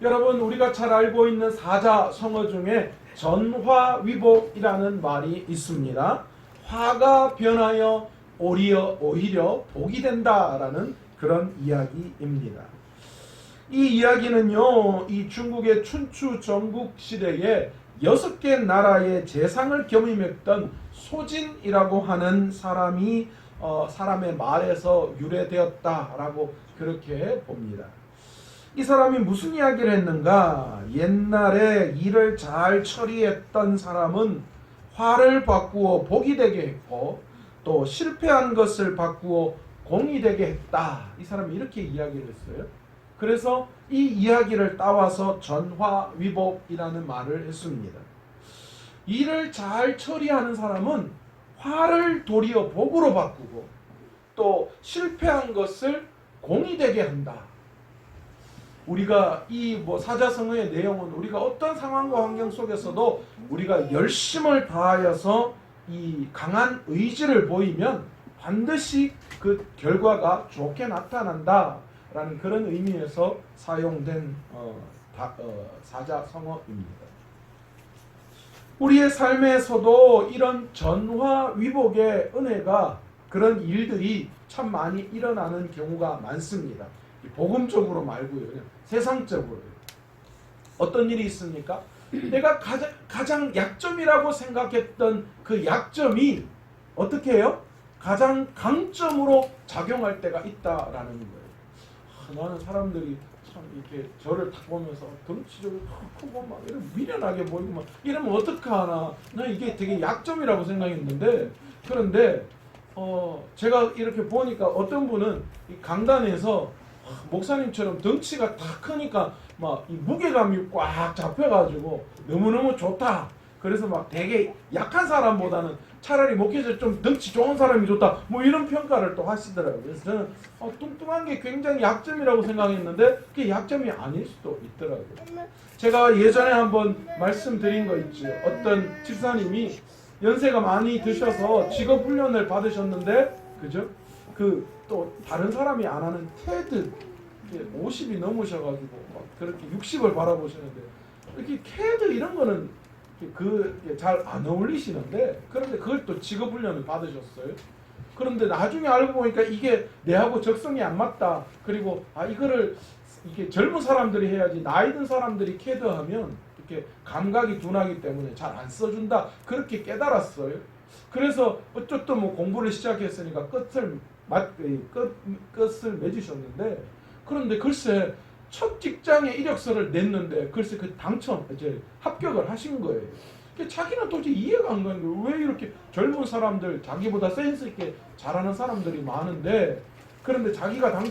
여러분, 우리가 잘 알고 있는 사자성어 중에 전화위복이라는 말이 있습니다. 화가 변하여 오히려 복이 된다라는 그런 이야기입니다. 이 이야기는요, 이 중국의 춘추 전국 시대에 6개 나라의 재상을 겸임했던 소진이라고 하는 사람의 말에서 유래되었다라고 그렇게 봅니다. 이 사람이 무슨 이야기를 했는가? 옛날에 일을 잘 처리했던 사람은 화를 바꾸어 복이 되게 했고, 또 실패한 것을 바꾸어 공이 되게 했다. 이 사람이 이렇게 이야기를 했어요. 그래서 이 이야기를 따와서 전화위복이라는 말을 했습니다. 일을 잘 처리하는 사람은 화를 도리어 복으로 바꾸고, 또 실패한 것을 공이 되게 한다. 우리가 이 사자성어의 내용은 우리가 어떤 상황과 환경 속에서도 우리가 열심을 다하여서 이 강한 의지를 보이면 반드시 그 결과가 좋게 나타난다라는 그런 의미에서 사용된 사자성어입니다. 우리의 삶에서도 이런 전화위복의 은혜가, 그런 일들이 참 많이 일어나는 경우가 많습니다. 복음적으로 말고요, 그냥 세상적으로요. 어떤 일이 있습니까? 내가 가장 약점이라고 생각했던 그 약점이 어떻게 해요? 가장 강점으로 작용할 때가 있다라는 거예요. 나는 사람들이 참 이렇게 저를 딱 보면서 덩치적으로 크고 막 이런 미련하게 보이고 막 이러면 어떡하나, 나 이게 되게 약점이라고 생각했는데, 그런데 제가 이렇게 보니까 어떤 분은 이 강단에서 목사님처럼 덩치가 다 크니까 막 이 무게감이 꽉 잡혀가지고 너무너무 좋다. 그래서 막 되게 약한 사람보다는 차라리 목회자 좀 덩치 좋은 사람이 좋다. 뭐 이런 평가를 또 하시더라고요. 그래서 저는 뚱뚱한 게 굉장히 약점이라고 생각했는데 그게 약점이 아닐 수도 있더라고요. 제가 예전에 한번 말씀드린 거 있죠. 어떤 집사님이 연세가 많이 드셔서 직업 훈련을 받으셨는데, 그죠? 또 다른 사람이 안 하는 테드, 50이 넘으셔가지고 막 그렇게 60을 바라보시는데, 이렇게 테드 이런 거는 잘 안 어울리시는데, 그런데 그걸 또 직업 훈련을 받으셨어요. 그런데 나중에 알고 보니까 이게 내하고 적성이 안 맞다. 그리고 이게 젊은 사람들이 해야지, 나이 든 사람들이 캐드하면 이렇게 감각이 둔하기 때문에 잘 안 써준다. 그렇게 깨달았어요. 그래서 어쨌든 공부를 시작했으니까 끝을 맺으셨는데, 그런데 글쎄 첫 직장에 이력서를 냈는데 글쎄 합격을 하신 거예요. 자기는 도저히 이해가 안 가는 거예요. 왜 이렇게 젊은 사람들, 자기보다 센스 있게 잘하는 사람들이 많은데, 그런데 자기가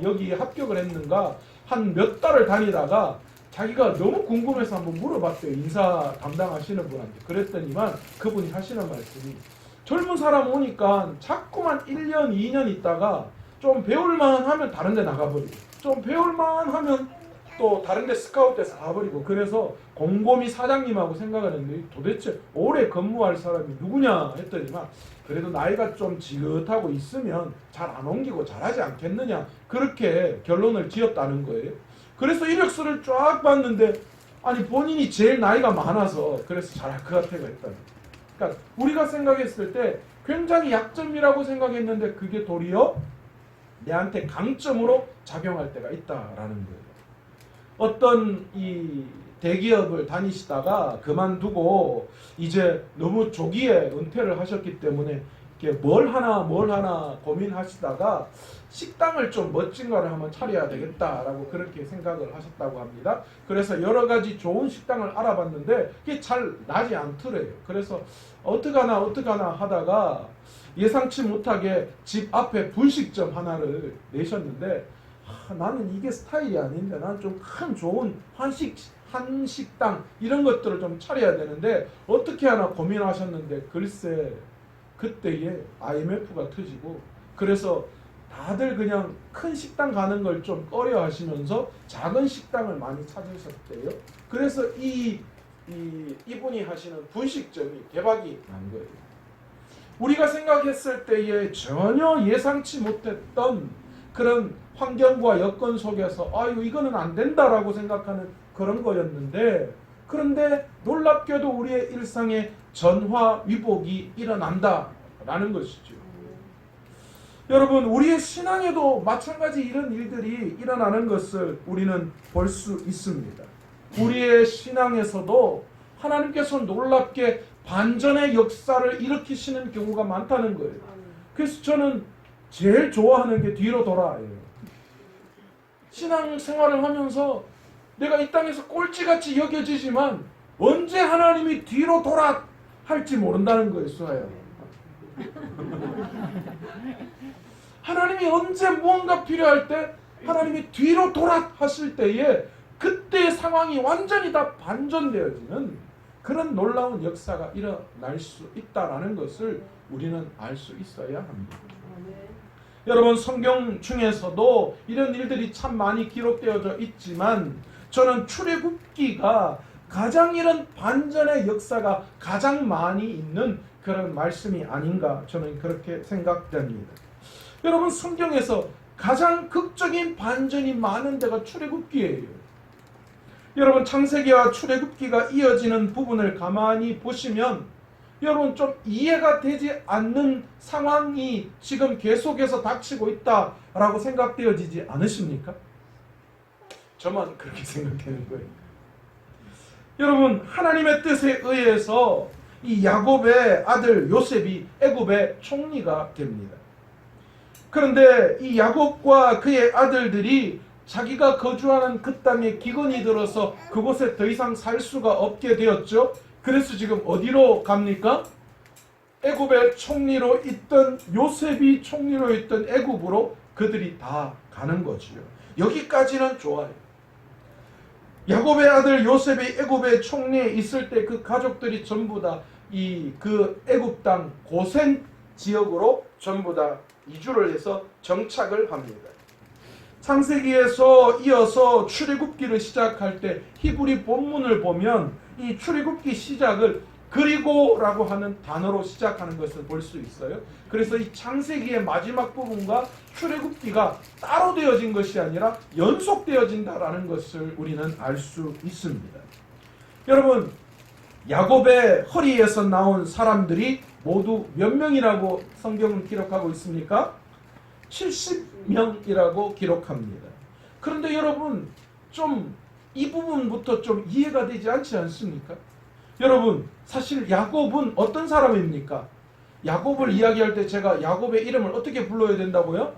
여기 합격을 했는가 한 몇 달을 다니다가 자기가 너무 궁금해서 한번 물어봤대요. 인사 담당하시는 분한테. 그랬더니만 그분이 하시는 말씀이, 젊은 사람 오니까 자꾸만 1년, 2년 있다가 좀 배울만 하면 다른 데 나가버리고, 좀 배울만 하면 또 다른 데 스카웃돼서 가버리고, 그래서 곰곰이 사장님하고 생각을 했는데 도대체 오래 근무할 사람이 누구냐 했더니만, 그래도 나이가 좀 지긋하고 있으면 잘 안 옮기고 잘하지 않겠느냐, 그렇게 결론을 지었다는 거예요. 그래서 이력서를 쫙 봤는데, 아니 본인이 제일 나이가 많아서 그래서 잘할 것 같아가 했다는. 그러니까 우리가 생각했을 때 굉장히 약점이라고 생각했는데 그게 도리어 내한테 강점으로 작용할 때가 있다라는 거예요. 어떤 이 대기업을 다니시다가 그만두고 이제 너무 조기에 은퇴를 하셨기 때문에 뭘 하나 고민하시다가 식당을 좀 멋진 거를 한번 차려야 되겠다라고 그렇게 생각을 하셨다고 합니다. 그래서 여러 가지 좋은 식당을 알아봤는데 그게 잘 나지 않더래요. 그래서 어떡하나 하다가 예상치 못하게 집 앞에 분식점 하나를 내셨는데, 나는 이게 스타일이 아닌데 나는 좀 큰 좋은 한식당 이런 것들을 좀 차려야 되는데 어떻게 하나 고민하셨는데, 글쎄 그때에 IMF가 터지고, 그래서 다들 그냥 큰 식당 가는 걸 좀 꺼려 하시면서 작은 식당을 많이 찾으셨대요. 그래서 이분이 하시는 분식점이 대박이 난 거예요. 우리가 생각했을 때에 전혀 예상치 못했던 그런 환경과 여건 속에서 아유 이거는 안 된다라고 생각하는 그런 거였는데, 그런데 놀랍게도 우리의 일상에 전화위복이 일어난다라는 것이죠. 여러분, 우리의 신앙에도 마찬가지 이런 일들이 일어나는 것을 우리는 볼 수 있습니다. 우리의 신앙에서도 하나님께서 놀랍게 반전의 역사를 일으키시는 경우가 많다는 거예요. 그래서 저는 제일 좋아하는 게 뒤로 돌아예요. 신앙생활을 하면서 내가 이 땅에서 꼴찌같이 여겨지지만 언제 하나님이 뒤로 돌아 할지 모른다는 거예요. 수아요. 하나님이 언제 무언가 필요할 때 하나님이 뒤로 돌아 하실 때에 그때의 상황이 완전히 다 반전되어지는 그런 놀라운 역사가 일어날 수 있다는 것을 우리는 알 수 있어야 합니다. 여러분, 성경 중에서도 이런 일들이 참 많이 기록되어져 있지만 저는 출애굽기가 가장 이런 반전의 역사가 가장 많이 있는 그런 말씀이 아닌가 저는 그렇게 생각됩니다. 여러분, 성경에서 가장 극적인 반전이 많은 데가 출애굽기예요. 여러분, 창세기와 출애굽기가 이어지는 부분을 가만히 보시면 여러분 좀 이해가 되지 않는 상황이 지금 계속해서 닥치고 있다라고 생각되어지지 않으십니까? 저만 그렇게 생각되는 거예요. 여러분, 하나님의 뜻에 의해서 이 야곱의 아들 요셉이 애굽의 총리가 됩니다. 그런데 이 야곱과 그의 아들들이 자기가 거주하는 그 땅에 기근이 들어서 그곳에 더 이상 살 수가 없게 되었죠. 그래서 지금 어디로 갑니까? 애굽의 총리로 있던 요셉이 총리로 있던 애굽으로 그들이 다 가는 거지요. 여기까지는 좋아요. 야곱의 아들 요셉이 애굽의 총리에 있을 때 그 가족들이 전부 다 그 애굽 땅 고센 지역으로 전부 다 이주를 해서 정착을 합니다. 창세기에서 이어서 출애굽기를 시작할 때 히브리 본문을 보면 이 출애굽기 시작을 그리고라고 하는 단어로 시작하는 것을 볼 수 있어요. 그래서 이 창세기의 마지막 부분과 출애굽기가 따로 되어진 것이 아니라 연속되어진다라는 것을 우리는 알 수 있습니다. 여러분, 야곱의 허리에서 나온 사람들이 모두 몇 명이라고 성경은 기록하고 있습니까? 70명이라고 기록합니다. 그런데 여러분, 좀 이 부분부터 좀 이해가 되지 않지 않습니까? 여러분, 사실 야곱은 어떤 사람입니까? 야곱을 이야기할 때 제가 야곱의 이름을 어떻게 불러야 된다고요?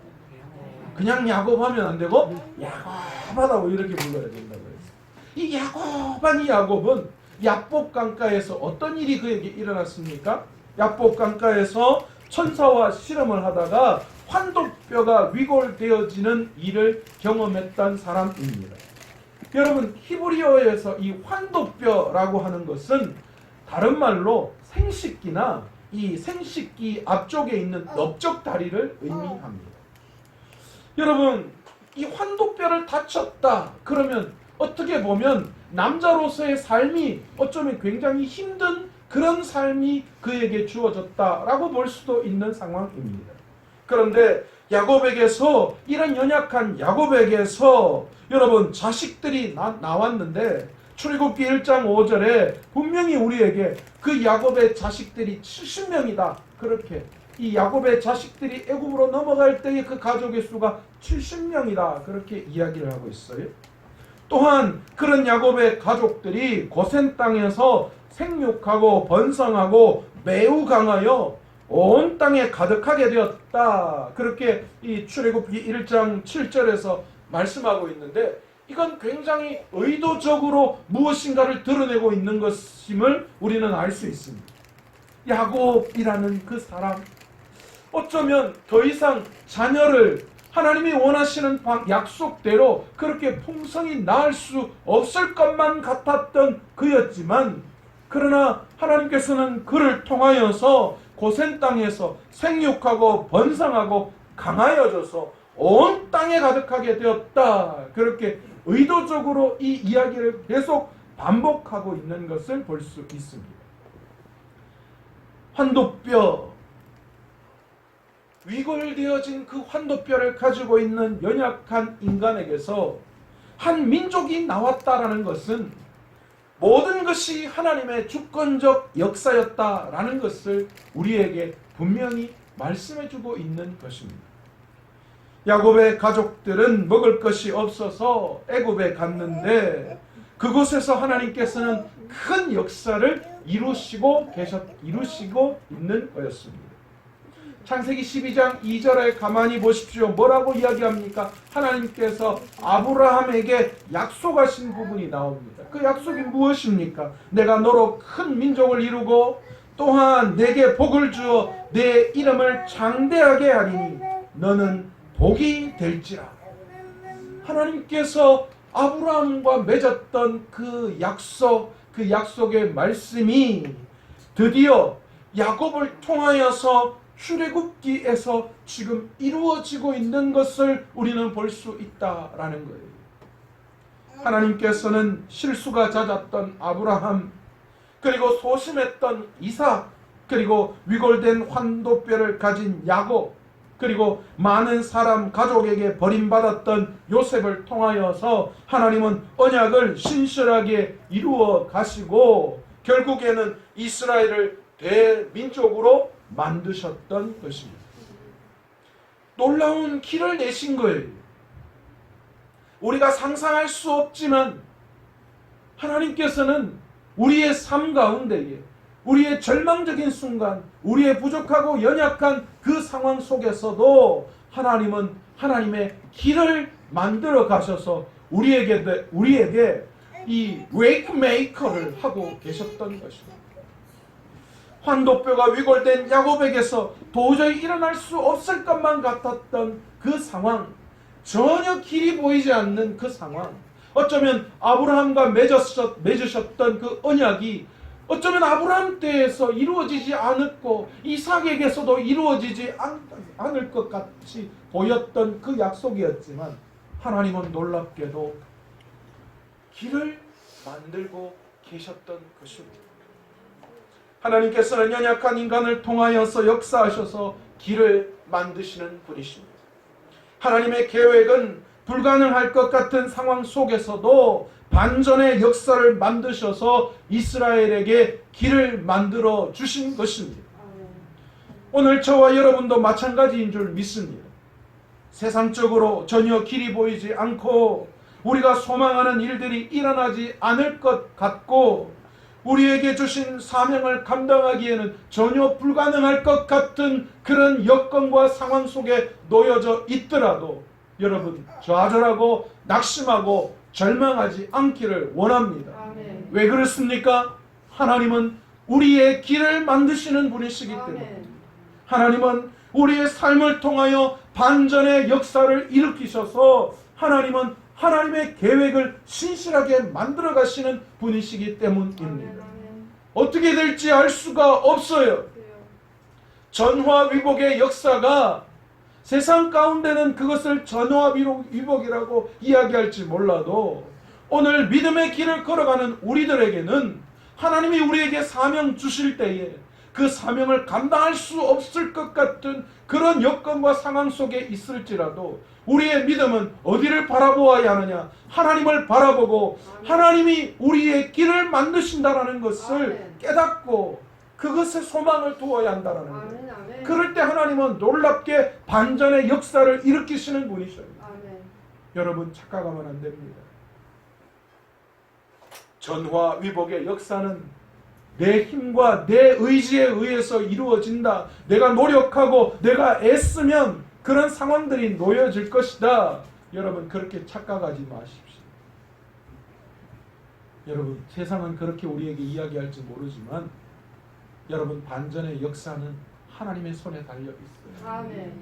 그냥 야곱 하면 안 되고 야곱하다고 이렇게 불러야 된다고 했어요. 이 야곱한 이 야곱은 야복 강가에서 어떤 일이 그에게 일어났습니까? 야복 강가에서 천사와 실험을 하다가 환도뼈가 위골되어지는 일을 경험했던 사람입니다. 여러분, 히브리어에서 이 환도뼈라고 하는 것은 다른 말로 생식기나 이 생식기 앞쪽에 있는 넓적 다리를 의미합니다. 여러분, 이 환도뼈를 다쳤다 그러면 어떻게 보면 남자로서의 삶이 어쩌면 굉장히 힘든 그런 삶이 그에게 주어졌다라고 볼 수도 있는 상황입니다. 그런데 야곱에게서, 이런 연약한 야곱에게서 여러분 자식들이 나왔는데 출애굽기 1장 5절에 분명히 우리에게 그 야곱의 자식들이 70명이다. 그렇게 이 야곱의 자식들이 애굽으로 넘어갈 때의 그 가족의 수가 70명이다. 그렇게 이야기를 하고 있어요. 또한 그런 야곱의 가족들이 고센 땅에서 생육하고 번성하고 매우 강하여 온 땅에 가득하게 되었다. 그렇게 이 출애굽기 1장 7절에서 말씀하고 있는데, 이건 굉장히 의도적으로 무엇인가를 드러내고 있는 것임을 우리는 알 수 있습니다. 야곱이라는 그 사람, 어쩌면 더 이상 자녀를 하나님이 원하시는 약속대로 그렇게 풍성히 낳을 수 없을 것만 같았던 그였지만, 그러나 하나님께서는 그를 통하여서 고센 땅에서 생육하고 번성하고 강하여져서 온 땅에 가득하게 되었다. 그렇게 의도적으로 이 이야기를 계속 반복하고 있는 것을 볼 수 있습니다. 환도뼈, 위골되어진 그 환도뼈를 가지고 있는 연약한 인간에게서 한 민족이 나왔다라는 것은 모든 것이 하나님의 주권적 역사였다라는 것을 우리에게 분명히 말씀해주고 있는 것입니다. 야곱의 가족들은 먹을 것이 없어서 애굽에 갔는데 그곳에서 하나님께서는 큰 역사를 이루시고 있는 거였습니다. 창세기 12장 2절에 가만히 보십시오. 뭐라고 이야기합니까? 하나님께서 아브라함에게 약속하신 부분이 나옵니다. 그 약속이 무엇입니까? 내가 너로 큰 민족을 이루고 또한 내게 복을 주어 내 이름을 장대하게 하리니 너는 복이 될지라. 하나님께서 아브라함과 맺었던 그 약속의 말씀이 드디어 야곱을 통하여서 출애굽기에서 지금 이루어지고 있는 것을 우리는 볼 수 있다라는 거예요. 하나님께서는 실수가 잦았던 아브라함, 그리고 소심했던 이삭, 그리고 위골된 환도뼈를 가진 야곱, 그리고 많은 사람 가족에게 버림받았던 요셉을 통하여서 하나님은 언약을 신실하게 이루어 가시고 결국에는 이스라엘을 대민족으로 만드셨던 것입니다. 놀라운 길을 내신 거예요. 우리가 상상할 수 없지만 하나님께서는 우리의 삶 가운데에 우리의 절망적인 순간, 우리의 부족하고 연약한 그 상황 속에서도 하나님은 하나님의 길을 만들어 가셔서 우리에게 이 웨이크메이커를 하고 계셨던 것입니다. 환도뼈가 위골된 야곱에게서 도저히 일어날 수 없을 것만 같았던 그 상황, 전혀 길이 보이지 않는 그 상황, 어쩌면 아브라함과 맺으셨던 그 언약이 어쩌면 아브라함 때에서 이루어지지 않았고 이삭에게서도 이루어지지 않을 것 같이 보였던 그 약속이었지만 하나님은 놀랍게도 길을 만들고 계셨던 것입니다. 하나님께서는 연약한 인간을 통하여서 역사하셔서 길을 만드시는 분이십니다. 하나님의 계획은 불가능할 것 같은 상황 속에서도 반전의 역사를 만드셔서 이스라엘에게 길을 만들어 주신 것입니다. 오늘 저와 여러분도 마찬가지인 줄 믿습니다. 세상적으로 전혀 길이 보이지 않고 우리가 소망하는 일들이 일어나지 않을 것 같고 우리에게 주신 사명을 감당하기에는 전혀 불가능할 것 같은 그런 여건과 상황 속에 놓여져 있더라도 여러분 좌절하고 낙심하고 절망하지 않기를 원합니다. 아멘. 왜 그렇습니까? 하나님은 우리의 길을 만드시는 분이시기 때문에 하나님은 우리의 삶을 통하여 반전의 역사를 일으키셔서 하나님은 하나님의 계획을 신실하게 만들어 가시는 분이시기 때문입니다. 어떻게 될지 알 수가 없어요. 전화위복의 역사가 세상 가운데는 그것을 전화위복이라고 이야기할지 몰라도 오늘 믿음의 길을 걸어가는 우리들에게는 하나님이 우리에게 사명 주실 때에 그 사명을 감당할 수 없을 것 같은 그런 여건과 상황 속에 있을지라도 우리의 믿음은 어디를 바라보아야 하느냐? 하나님을 바라보고 하나님이 우리의 길을 만드신다라는 것을 깨닫고 그것에 소망을 두어야 한다는 거예요. 그럴 때 하나님은 놀랍게 반전의 역사를 일으키시는 분이셔요. 여러분 착각하면 안 됩니다. 전화위복의 역사는 내 힘과 내 의지에 의해서 이루어진다. 내가 노력하고 내가 애쓰면 그런 상황들이 놓여질 것이다. 여러분 그렇게 착각하지 마십시오. 여러분 세상은 그렇게 우리에게 이야기할지 모르지만 여러분 반전의 역사는 하나님의 손에 달려 있어요. 아멘.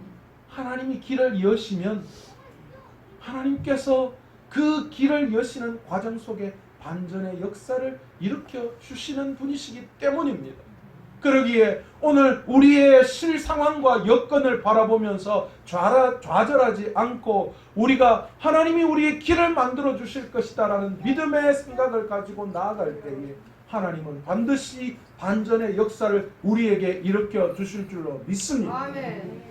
하나님이 길을 여시면 하나님께서 그 길을 여시는 과정 속에 반전의 역사를 일으켜 주시는 분이시기 때문입니다. 그러기에 오늘 우리의 실상황과 여건을 바라보면서 좌절하지 않고 우리가 하나님이 우리의 길을 만들어 주실 것이다 라는 믿음의 생각을 가지고 나아갈 때에 하나님은 반드시 반전의 역사를 우리에게 일으켜 주실 줄로 믿습니다. 아멘.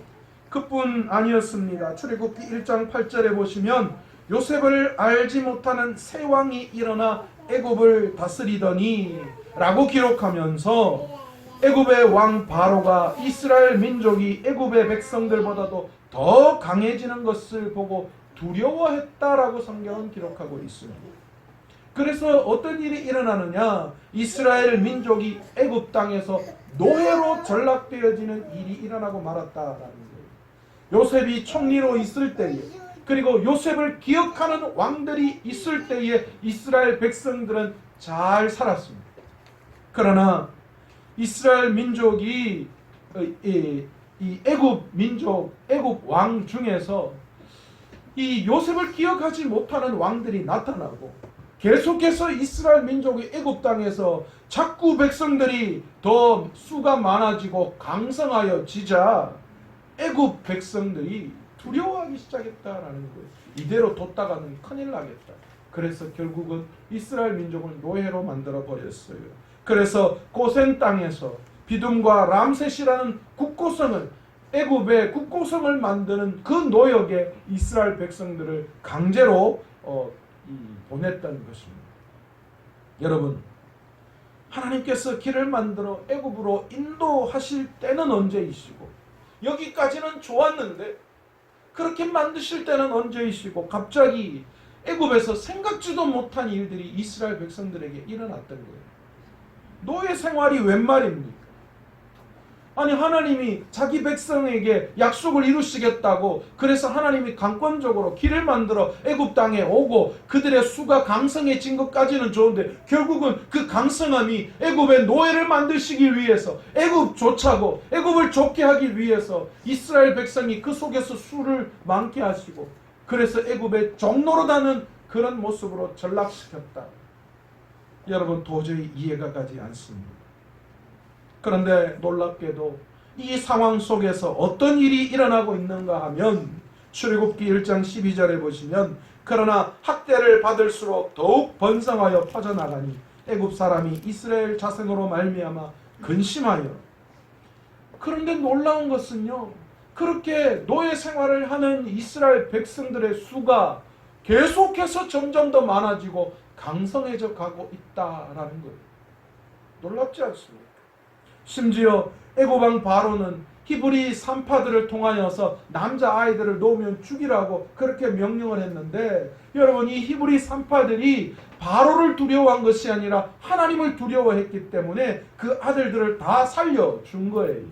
그뿐 아니었습니다. 출애굽기 1장 8절에 보시면 요셉을 알지 못하는 새 왕이 일어나 애굽을 다스리더니 라고 기록하면서 애굽의 왕 바로가 이스라엘 민족이 애굽의 백성들보다도 더 강해지는 것을 보고 두려워했다라고 성경은 기록하고 있습니다. 그래서 어떤 일이 일어나느냐, 이스라엘 민족이 애굽 땅에서 노예로 전락되어지는 일이 일어나고 말았다라는 거예요. 요셉이 총리로 있을 때에, 그리고 요셉을 기억하는 왕들이 있을 때에 이스라엘 백성들은 잘 살았습니다. 그러나 이스라엘 민족이 이 애굽 민족, 애굽 왕 중에서 이 요셉을 기억하지 못하는 왕들이 나타나고 계속해서 이스라엘 민족이 애굽 땅에서 자꾸 백성들이 더 수가 많아지고 강성하여 지자 애굽 백성들이 두려워하기 시작했다라는 거예요. 이대로 뒀다가는 큰일 나겠다. 그래서 결국은 이스라엘 민족을 노예로 만들어 버렸어요. 그래서 고센 땅에서 비둠과 람셋이라는 국고성을, 애굽의 국고성을 만드는 그 노역에 이스라엘 백성들을 강제로 보냈다는 것입니다. 여러분, 하나님께서 길을 만들어 애굽으로 인도하실 때는 언제이시고, 여기까지는 좋았는데 그렇게 만드실 때는 언제이시고, 갑자기 애굽에서 생각지도 못한 일들이 이스라엘 백성들에게 일어났던 거예요. 노예 생활이 웬 말입니까? 아니, 하나님이 자기 백성에게 약속을 이루시겠다고, 그래서 하나님이 강권적으로 길을 만들어 애굽 땅에 오고 그들의 수가 강성해진 것까지는 좋은데, 결국은 그 강성함이 애굽의 노예를 만드시기 위해서, 애굽 쫓아고 애굽을 쫓게 하기 위해서 이스라엘 백성이 그 속에서 수를 많게 하시고, 그래서 애굽의 종노릇하는 그런 모습으로 전락시켰다. 여러분, 도저히 이해가 가지 않습니다. 그런데 놀랍게도 이 상황 속에서 어떤 일이 일어나고 있는가 하면, 출애굽기 1장 12절에 보시면, 그러나 학대를 받을수록 더욱 번성하여 퍼져나가니 애굽 사람이 이스라엘 자손으로 말미암아 근심하여. 그런데 놀라운 것은요, 그렇게 노예 생활을 하는 이스라엘 백성들의 수가 계속해서 점점 더 많아지고 강성해져 가고 있다라는 거예요. 놀랍지 않습니까? 심지어 애굽 왕 바로는 히브리 산파들을 통하여서 남자아이들을 놓으면 죽이라고 그렇게 명령을 했는데, 여러분, 이 히브리 산파들이 바로를 두려워한 것이 아니라 하나님을 두려워했기 때문에 그 아들들을 다 살려준 거예요.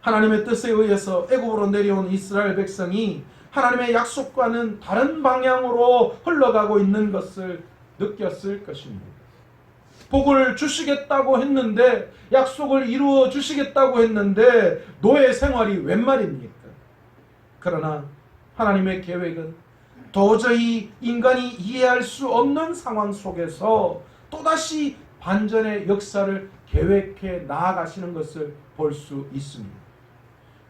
하나님의 뜻에 의해서 애굽으로 내려온 이스라엘 백성이 하나님의 약속과는 다른 방향으로 흘러가고 있는 것을 느꼈을 것입니다. 복을 주시겠다고 했는데, 약속을 이루어 주시겠다고 했는데 노예 생활이 웬 말입니까? 그러나 하나님의 계획은 도저히 인간이 이해할 수 없는 상황 속에서 또다시 반전의 역사를 계획해 나아가시는 것을 볼 수 있습니다.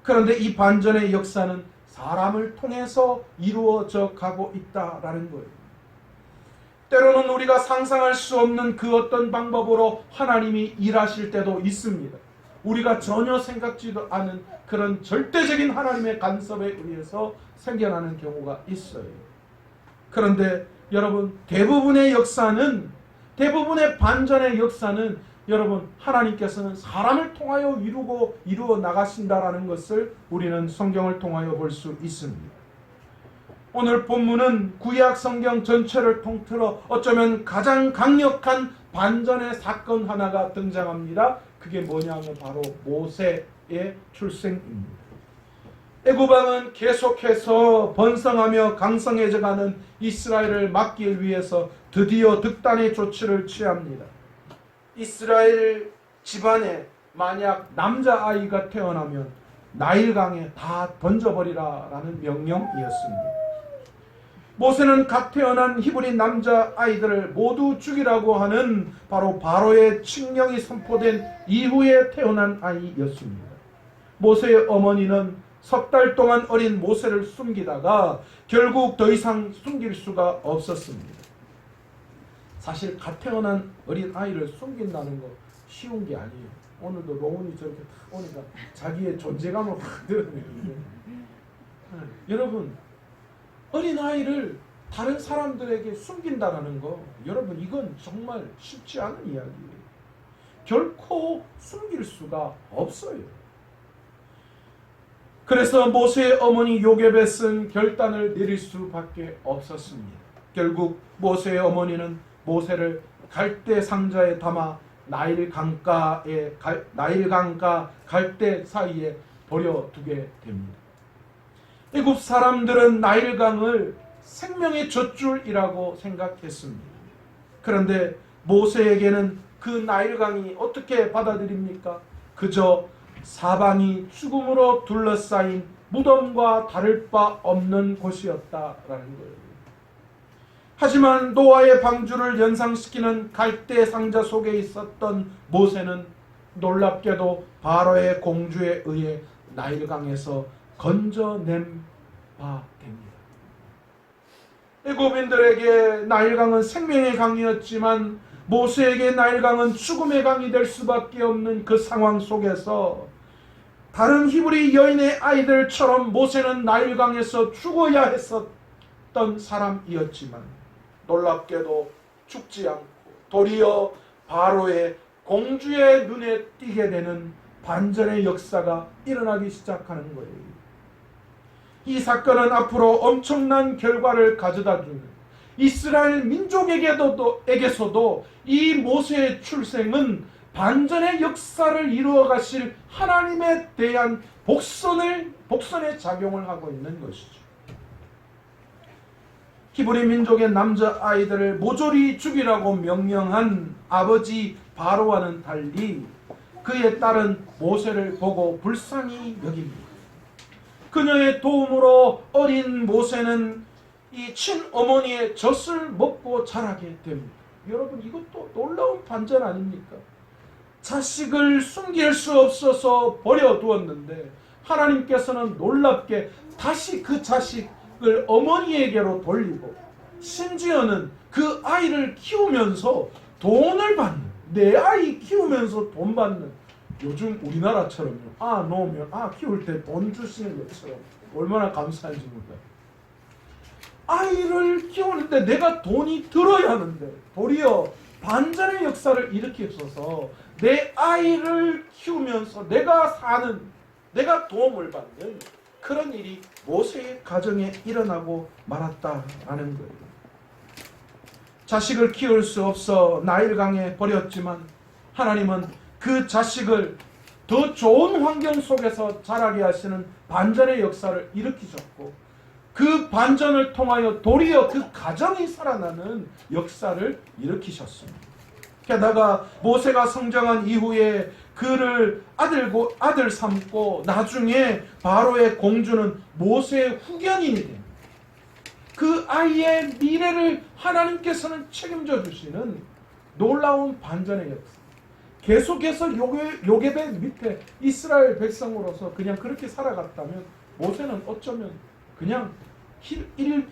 그런데 이 반전의 역사는 사람을 통해서 이루어져 가고 있다라는 거예요. 때로는 우리가 상상할 수 없는 그 어떤 방법으로 하나님이 일하실 때도 있습니다. 우리가 전혀 생각지도 않은 그런 절대적인 하나님의 간섭에 의해서 생겨나는 경우가 있어요. 그런데 여러분, 대부분의 반전의 역사는 여러분, 하나님께서는 사람을 통하여 이루어 나가신다라는 것을 우리는 성경을 통하여 볼 수 있습니다. 오늘 본문은 구약 성경 전체를 통틀어 어쩌면 가장 강력한 반전의 사건 하나가 등장합니다. 그게 뭐냐면 바로 모세의 출생입니다. 애굽 왕은 계속해서 번성하며 강성해져가는 이스라엘을 막기 위해서 드디어 득단의 조치를 취합니다. 이스라엘 집안에 만약 남자아이가 태어나면 나일강에 다 던져버리라라는 명령이었습니다. 모세는 갓 태어난 히브리 남자아이들을 모두 죽이라고 하는 바로 바로의 칙령이 선포된 이후에 태어난 아이였습니다. 모세의 어머니는 석 달 동안 어린 모세를 숨기다가 결국 더 이상 숨길 수가 없었습니다. 사실 갓 태어난 어린 아이를 숨긴다는 거 쉬운 게 아니에요. 오늘도 로운이 저렇게 탁 오니까 자기의 존재감을 확 드러내는데 여러분 어린아이를 다른 사람들에게 숨긴다라는 거 여러분 이건 정말 쉽지 않은 이야기예요. 결코 숨길 수가 없어요. 그래서 모세의 어머니 요셉에 쓴 결단을 내릴 수밖에 없었습니다. 결국 모세의 어머니는 모세를 갈대 상자에 담아 나일강가 갈대 사이에 버려두게 됩니다. 애굽 사람들은 나일강을 생명의 젖줄이라고 생각했습니다. 그런데 모세에게는 그 나일강이 어떻게 받아들입니까? 그저 사방이 죽음으로 둘러싸인 무덤과 다를 바 없는 곳이었다라는 거예요. 하지만 노아의 방주를 연상시키는 갈대 상자 속에 있었던 모세는 놀랍게도 바로의 공주에 의해 나일강에서 건져낸 바 됩니다. 애굽인들에게 나일강은 생명의 강이었지만 모세에게 나일강은 죽음의 강이 될 수밖에 없는 그 상황 속에서 다른 히브리 여인의 아이들처럼 모세는 나일강에서 죽어야 했었던 사람이었지만 놀랍게도 죽지 않고 도리어 바로의 공주의 눈에 띄게 되는 반전의 역사가 일어나기 시작하는 거예요. 이 사건은 앞으로 엄청난 결과를 가져다주는 이스라엘 민족에게서도 이 모세의 출생은 반전의 역사를 이루어 가실 하나님에 대한 복선의 작용을 하고 있는 것이죠. 히브리 민족의 남자아이들을 모조리 죽이라고 명령한 아버지 바로와는 달리 그의 딸은 모세를 보고 불쌍히 여깁니다. 그녀의 도움으로 어린 모세는 이 친어머니의 젖을 먹고 자라게 됩니다. 여러분 이것도 놀라운 반전 아닙니까? 자식을 숨길 수 없어서 버려두었는데 하나님께서는 놀랍게 다시 그 자식을 어머니에게로 돌리고 심지어는 그 아이를 키우면서 돈을 받는, 내 아이 키우면서 돈 받는, 요즘 우리나라처럼요, 놓으면 키울 때 돈 주시는 것처럼 얼마나 감사한지 몰라요. 아이를 키우는데 내가 돈이 들어야 하는데 도리어 반전의 역사를 일으키셔서 내 아이를 키우면서 내가 도움을 받는 그런 일이 모세의 가정에 일어나고 말았다라는 거예요. 자식을 키울 수 없어 나일강에 버렸지만 하나님은 그 자식을 더 좋은 환경 속에서 자라게 하시는 반전의 역사를 일으키셨고 그 반전을 통하여 도리어 그 가정이 살아나는 역사를 일으키셨습니다. 게다가 모세가 성장한 이후에 그를 아들 삼고 나중에 바로의 공주는 모세의 후견인이 됩니다. 그 아이의 미래를 하나님께서는 책임져 주시는 놀라운 반전의 역사. 계속해서 요셉의 밑에 이스라엘 백성으로서 그냥 그렇게 살아갔다면 모세는 어쩌면 그냥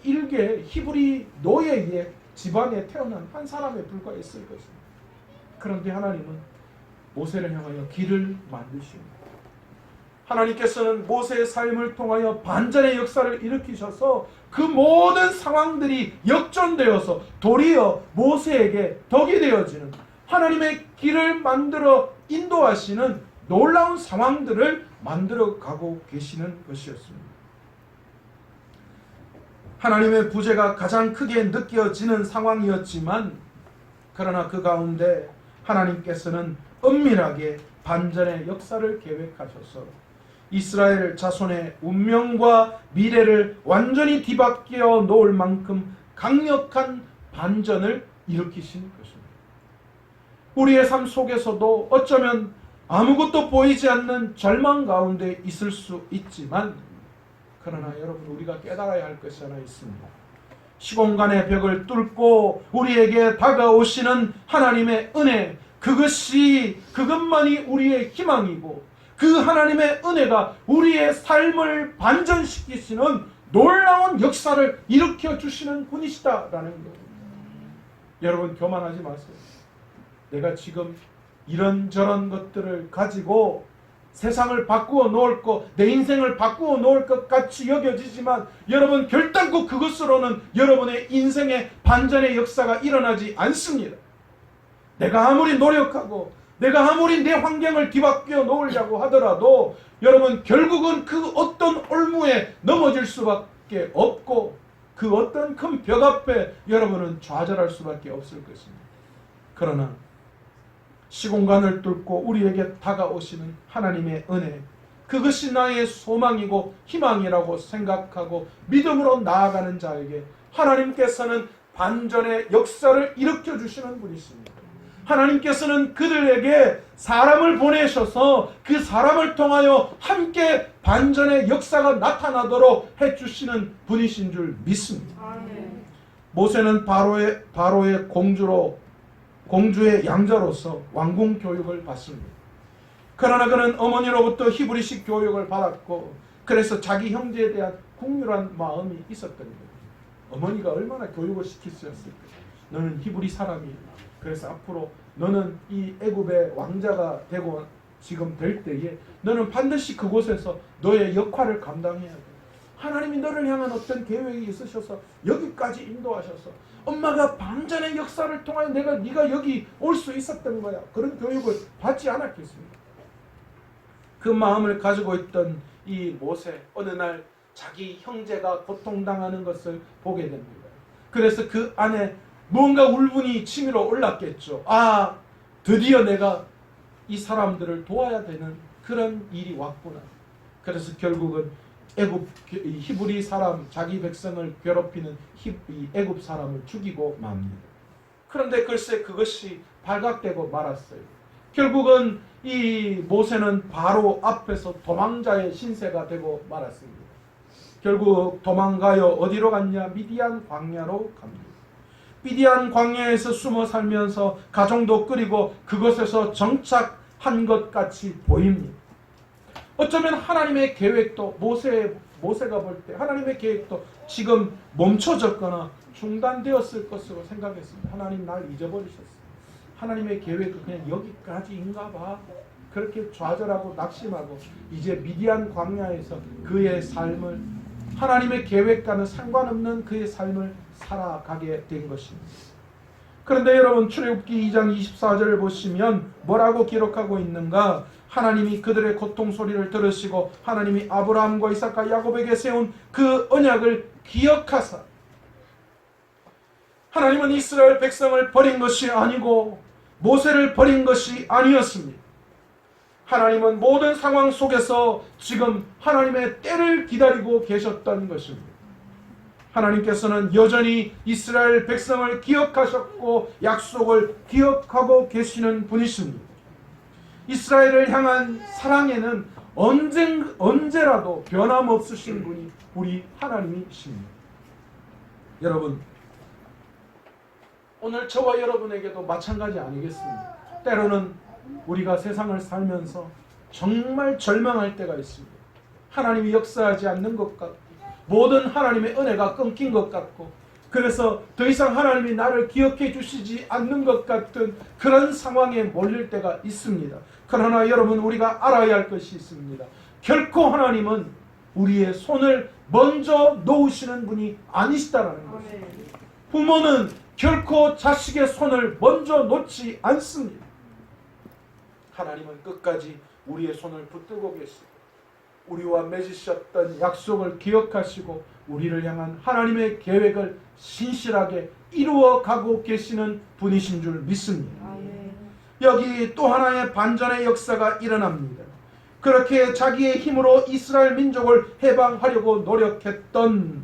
일개 히브리 노예의 집안에 태어난 한 사람에 불과했을 것입니다. 그런데 하나님은 모세를 향하여 길을 만드십니다. 하나님께서는 모세의 삶을 통하여 반전의 역사를 일으키셔서 그 모든 상황들이 역전되어서 도리어 모세에게 덕이 되어지는 하나님의 길을 만들어 인도하시는 놀라운 상황들을 만들어가고 계시는 것이었습니다. 하나님의 부재가 가장 크게 느껴지는 상황이었지만 그러나 그 가운데 하나님께서는 은밀하게 반전의 역사를 계획하셔서 이스라엘 자손의 운명과 미래를 완전히 뒤바뀌어 놓을 만큼 강력한 반전을 일으키신 것입니다. 우리의 삶 속에서도 어쩌면 아무것도 보이지 않는 절망 가운데 있을 수 있지만 그러나 여러분 우리가 깨달아야 할 것이 하나 있습니다. 시공간의 벽을 뚫고 우리에게 다가오시는 하나님의 은혜, 그것만이 우리의 희망이고 그 하나님의 은혜가 우리의 삶을 반전시키시는 놀라운 역사를 일으켜 주시는 분이시다라는 거예요. 여러분 교만하지 마세요. 내가 지금 이런저런 것들을 가지고 세상을 바꾸어 놓을 것, 내 인생을 바꾸어 놓을 것 같이 여겨지지만 여러분, 결단코 그것으로는 여러분의 인생의 반전의 역사가 일어나지 않습니다. 내가 아무리 노력하고 내가 아무리 내 환경을 뒤바뀌어 놓으려고 하더라도 여러분, 결국은 그 어떤 올무에 넘어질 수밖에 없고 그 어떤 큰 벽 앞에 여러분은 좌절할 수밖에 없을 것입니다. 그러나 시공간을 뚫고 우리에게 다가오시는 하나님의 은혜, 그것이 나의 소망이고 희망이라고 생각하고 믿음으로 나아가는 자에게 하나님께서는 반전의 역사를 일으켜 주시는 분이십니다. 하나님께서는 그들에게 사람을 보내셔서 그 사람을 통하여 함께 반전의 역사가 나타나도록 해주시는 분이신 줄 믿습니다. 아멘. 모세는 바로의 공주의 양자로서 왕궁 교육을 받습니다. 그러나 그는 어머니로부터 히브리식 교육을 받았고 그래서 자기 형제에 대한 국률한 마음이 있었던 거예요. 어머니가 얼마나 교육을 시키셨을까. 너는 히브리 사람이야. 그래서 앞으로 너는 이 애굽의 왕자가 되고 지금 될 때에 너는 반드시 그곳에서 너의 역할을 감당해야 돼. 하나님이 너를 향한 어떤 계획이 있으셔서 여기까지 인도하셔서 엄마가 반전의 역사를 통하여 네가 여기 올 수 있었던 거야. 그런 교육을 받지 않았겠습니까? 그 마음을 가지고 있던 이 모세, 어느 날 자기 형제가 고통당하는 것을 보게 됩니다. 그래서 그 안에 뭔가 울분이 치밀어 올랐겠죠. 아, 드디어 내가 이 사람들을 도와야 되는 그런 일이 왔구나. 그래서 결국은 히브리 사람, 자기 백성을 괴롭히는 애굽 사람을 죽이고 맙니다. 그런데 글쎄 그것이 발각되고 말았어요. 결국은 이 모세는 바로 앞에서 도망자의 신세가 되고 말았습니다. 결국 도망가요 어디로 갔냐? 미디안 광야로 갑니다. 미디안 광야에서 숨어 살면서 가정도 꾸리고 그것에서 정착한 것 같이 보입니다. 어쩌면 하나님의 계획도 모세가 볼 때 하나님의 계획도 지금 멈춰졌거나 중단되었을 것으로 생각했습니다. 하나님 날 잊어버리셨어요. 하나님의 계획은 그냥 여기까지인가 봐. 그렇게 좌절하고 낙심하고 이제 미디안 광야에서 그의 삶을 하나님의 계획과는 상관없는 그의 삶을 살아가게 된 것입니다. 그런데 여러분 출애굽기 2장 24절을 보시면 뭐라고 기록하고 있는가? 하나님이 그들의 고통 소리를 들으시고 하나님이 아브라함과 이삭과 야곱에게 세운 그 언약을 기억하사, 하나님은 이스라엘 백성을 버린 것이 아니고 모세를 버린 것이 아니었습니다. 하나님은 모든 상황 속에서 지금 하나님의 때를 기다리고 계셨던 것입니다. 하나님께서는 여전히 이스라엘 백성을 기억하셨고 약속을 기억하고 계시는 분이십니다. 이스라엘을 향한 사랑에는 언제라도 변함없으신 분이 우리 하나님이십니다. 여러분, 오늘 저와 여러분에게도 마찬가지 아니겠습니까? 때로는 우리가 세상을 살면서 정말 절망할 때가 있습니다. 하나님이 역사하지 않는 것 같고 모든 하나님의 은혜가 끊긴 것 같고 그래서 더 이상 하나님이 나를 기억해 주시지 않는 것 같은 그런 상황에 몰릴 때가 있습니다. 그러나 여러분, 우리가 알아야 할 것이 있습니다. 결코 하나님은 우리의 손을 먼저 놓으시는 분이 아니시다라는 것입니다. 부모는 결코 자식의 손을 먼저 놓지 않습니다. 하나님은 끝까지 우리의 손을 붙들고 계시고 우리와 맺으셨던 약속을 기억하시고 우리를 향한 하나님의 계획을 신실하게 이루어가고 계시는 분이신 줄 믿습니다. 여기 또 하나의 반전의 역사가 일어납니다. 그렇게 자기의 힘으로 이스라엘 민족을 해방하려고 노력했던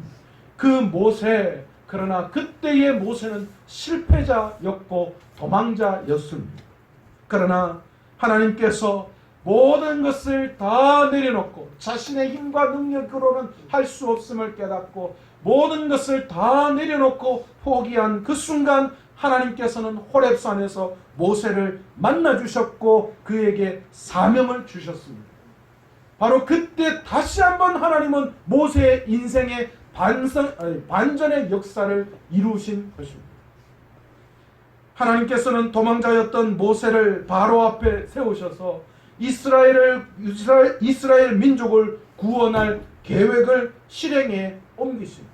그 모세, 그러나 그때의 모세는 실패자였고 도망자였습니다. 그러나 하나님께서 모든 것을 다 내려놓고 자신의 힘과 능력으로는 할 수 없음을 깨닫고 모든 것을 다 내려놓고 포기한 그 순간 하나님께서는 호렙산에서 모세를 만나주셨고 그에게 사명을 주셨습니다. 바로 그때 다시 한번 하나님은 모세의 인생의 반전의 역사를 이루신 것입니다. 하나님께서는 도망자였던 모세를 바로 앞에 세우셔서 이스라엘 민족을 구원할 계획을 실행에 옮기십니다.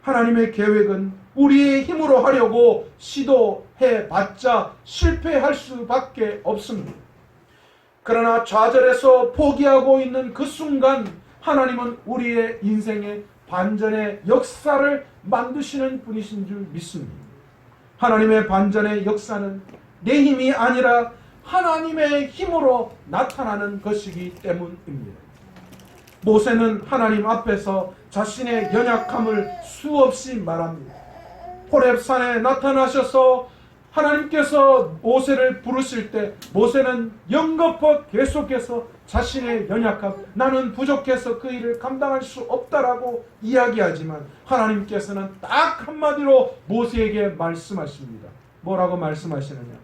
하나님의 계획은 우리의 힘으로 하려고 시도해봤자 실패할 수밖에 없습니다. 그러나 좌절해서 포기하고 있는 그 순간 하나님은 우리의 인생의 반전의 역사를 만드시는 분이신 줄 믿습니다. 하나님의 반전의 역사는 내 힘이 아니라 하나님의 힘으로 나타나는 것이기 때문입니다. 모세는 하나님 앞에서 자신의 연약함을 수없이 말합니다. 호렙산에 나타나셔서 하나님께서 모세를 부르실 때 모세는 영겁어 계속해서 자신의 연약함, 나는 부족해서 그 일을 감당할 수 없다라고 이야기하지만 하나님께서는 딱 한마디로 모세에게 말씀하십니다. 뭐라고 말씀하시느냐?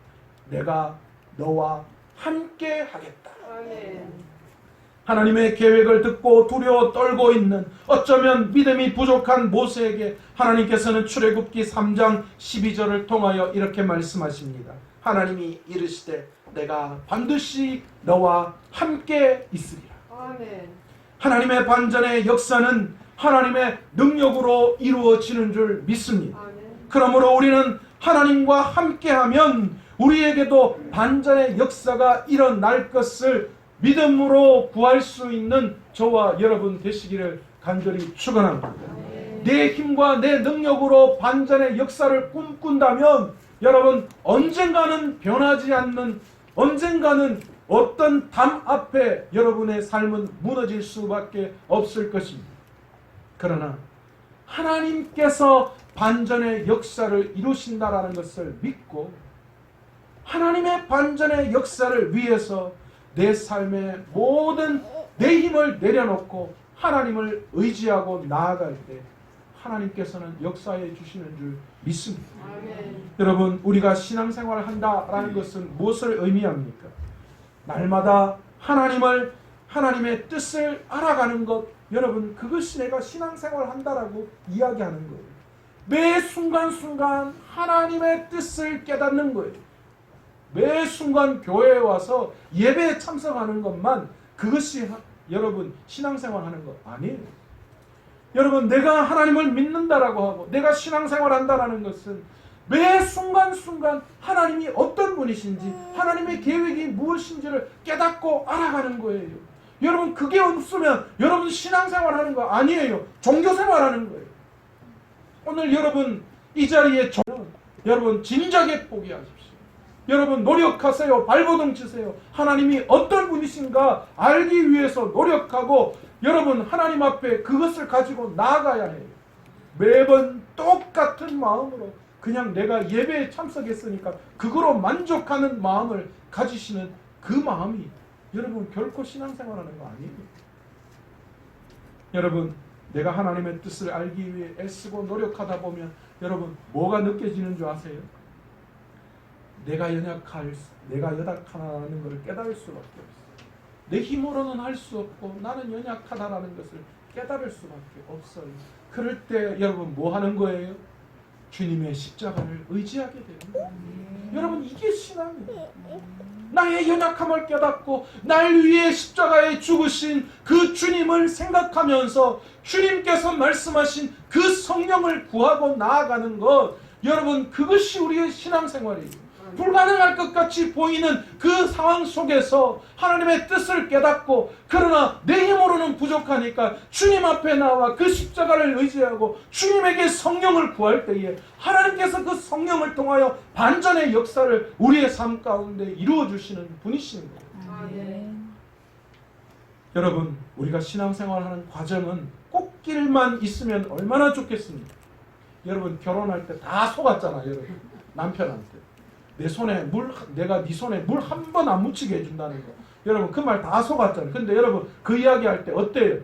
내가 너와 함께 하겠다. 아멘. 하나님의 계획을 듣고 두려워 떨고 있는 어쩌면 믿음이 부족한 모세에게 하나님께서는 출애굽기 3장 12절을 통하여 이렇게 말씀하십니다. 하나님이 이르시되 내가 반드시 너와 함께 있으리라. 아멘. 하나님의 반전의 역사는 하나님의 능력으로 이루어지는 줄 믿습니다. 아멘. 그러므로 우리는 하나님과 함께하면 우리에게도 반전의 역사가 일어날 것을 믿음으로 구할 수 있는 저와 여러분 되시기를 간절히 축원합니다. 내 힘과 내 능력으로 반전의 역사를 꿈꾼다면 여러분 언젠가는 변하지 않는, 언젠가는 어떤 담 앞에 여러분의 삶은 무너질 수밖에 없을 것입니다. 그러나 하나님께서 반전의 역사를 이루신다라는 것을 믿고 하나님의 반전의 역사를 위해서 내 삶의 모든 내 힘을 내려놓고 하나님을 의지하고 나아갈 때 하나님께서는 역사해 주시는 줄 믿습니다. 아멘. 여러분, 우리가 신앙생활을 한다라는 것은 무엇을 의미합니까? 날마다 하나님의 뜻을 알아가는 것, 여러분 그것이 내가 신앙생활을 한다라고 이야기하는 거예요. 매 순간순간 하나님의 뜻을 깨닫는 거예요. 매 순간 교회에 와서 예배에 참석하는 것만 그것이 여러분 신앙생활 하는 것 아니에요. 여러분 내가 하나님을 믿는다라고 하고 내가 신앙생활 한다라는 것은 매 순간순간 하나님이 어떤 분이신지 하나님의 계획이 무엇인지를 깨닫고 알아가는 거예요. 여러분 그게 없으면 여러분 신앙생활 하는 거 아니에요. 종교생활 하는 거예요. 오늘 여러분 이 자리에 여러분 진작에 포기하십시오. 여러분 노력하세요. 발버둥 치세요. 하나님이 어떤 분이신가 알기 위해서 노력하고 여러분 하나님 앞에 그것을 가지고 나아가야 해요. 매번 똑같은 마음으로 그냥 내가 예배에 참석했으니까 그거로 만족하는 마음을 가지시는 그 마음이 여러분 결코 신앙생활하는 거 아니에요. 여러분 내가 하나님의 뜻을 알기 위해 애쓰고 노력하다 보면 여러분 뭐가 느껴지는 줄 아세요? 내가 연약하다는 것을 깨달을 수밖에 없어요. 내 힘으로는 할 수 없고 나는 연약하다는 것을 깨달을 수밖에 없어요. 그럴 때 여러분 뭐 하는 거예요? 주님의 십자가를 의지하게 됩니다. 여러분 이게 신앙이에요. 나의 연약함을 깨닫고 날 위해 십자가에 죽으신 그 주님을 생각하면서 주님께서 말씀하신 그 성령을 구하고 나아가는 것, 여러분 그것이 우리의 신앙생활이에요. 불가능할 것 같이 보이는 그 상황 속에서 하나님의 뜻을 깨닫고 그러나 내 힘으로는 부족하니까 주님 앞에 나와 그 십자가를 의지하고 주님에게 성령을 구할 때에 하나님께서 그 성령을 통하여 반전의 역사를 우리의 삶 가운데 이루어 주시는 분이신 거예요. 아, 네. 여러분 우리가 신앙생활하는 과정은 꽃길만 있으면 얼마나 좋겠습니까? 여러분 결혼할 때 다 속았잖아요. 여러분 남편한테 내가 네 손에 물 한 번 안 묻히게 해준다는 거. 여러분 그 말 다 속았잖아요. 근데 여러분 그 이야기 할 때 어때요?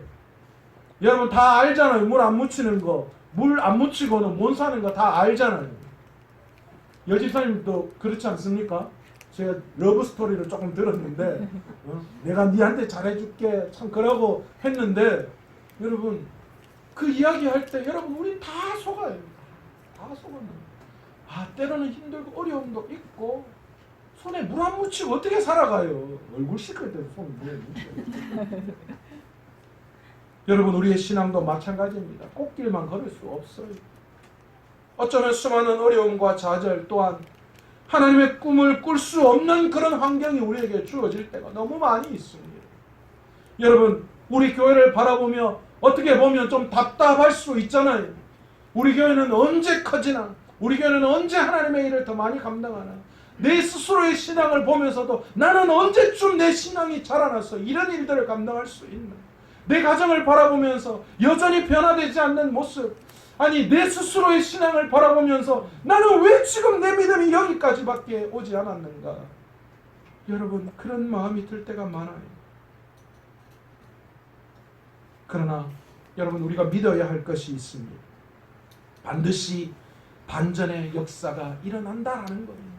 여러분 다 알잖아요. 물 안 묻히는 거, 물 안 묻히고는 못 사는 거 다 알잖아요. 여집사님도 그렇지 않습니까? 제가 러브 스토리를 조금 들었는데 내가 니한테 잘해줄게 참 그러고 했는데 여러분 그 이야기 할 때 여러분 우리 다 속아요. 다 속았는데 때로는 힘들고 어려움도 있고 손에 물 안 묻히고 어떻게 살아가요? 얼굴 씻을 때도 손에 물에 묻혀요. 여러분, 우리의 신앙도 마찬가지입니다. 꽃길만 걸을 수 없어요. 어쩌면 수많은 어려움과 좌절 또한 하나님의 꿈을 꿀 수 없는 그런 환경이 우리에게 주어질 때가 너무 많이 있습니다. 여러분, 우리 교회를 바라보며 어떻게 보면 좀 답답할 수 있잖아요. 우리 교회는 언제 커지나? 우리 교회는 언제 하나님의 일을 더 많이 감당하나? 내 스스로의 신앙을 보면서도 나는 언제쯤 내 신앙이 자라나서 이런 일들을 감당할 수 있나? 내 가정을 바라보면서 여전히 변화되지 않는 모습, 아니 내 스스로의 신앙을 바라보면서 나는 왜 지금 내 믿음이 여기까지밖에 오지 않았는가? 여러분, 그런 마음이 들 때가 많아요. 그러나 여러분, 우리가 믿어야 할 것이 있습니다. 반드시 반전의 역사가 일어난다라는 겁니다.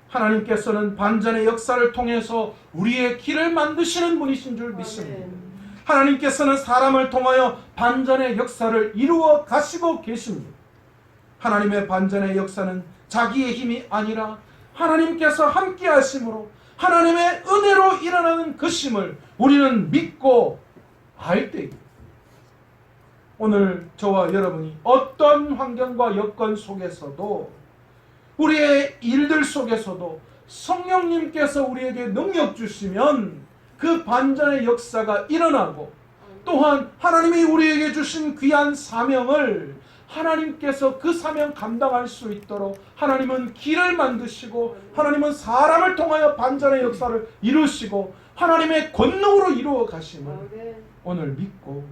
하나님께서는 반전의 역사를 통해서 우리의 길을 만드시는 분이신 줄 믿습니다. 하나님께서는 사람을 통하여 반전의 역사를 이루어 가시고 계십니다. 하나님의 반전의 역사는 자기의 힘이 아니라 하나님께서 함께 하심으로 하나님의 은혜로 일어나는 것임을 우리는 믿고 알 때입니다. 오늘 저와 여러분이 어떤 환경과 여건 속에서도, 우리의 일들 속에서도 성령님께서 우리에게 능력 주시면 그 반전의 역사가 일어나고, 또한 하나님이 우리에게 주신 귀한 사명을 하나님께서 그 사명 감당할 수 있도록 하나님은 길을 만드시고, 하나님은 사람을 통하여 반전의 역사를 이루시고 하나님의 권능으로 이루어 가심을 오늘 믿고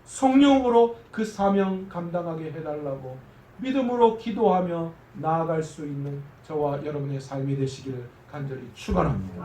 성령으로 그 사명 감당하게 해달라고 믿음으로 기도하며 나아갈 수 있는 저와 여러분의 삶이 되시기를 간절히 축원합니다.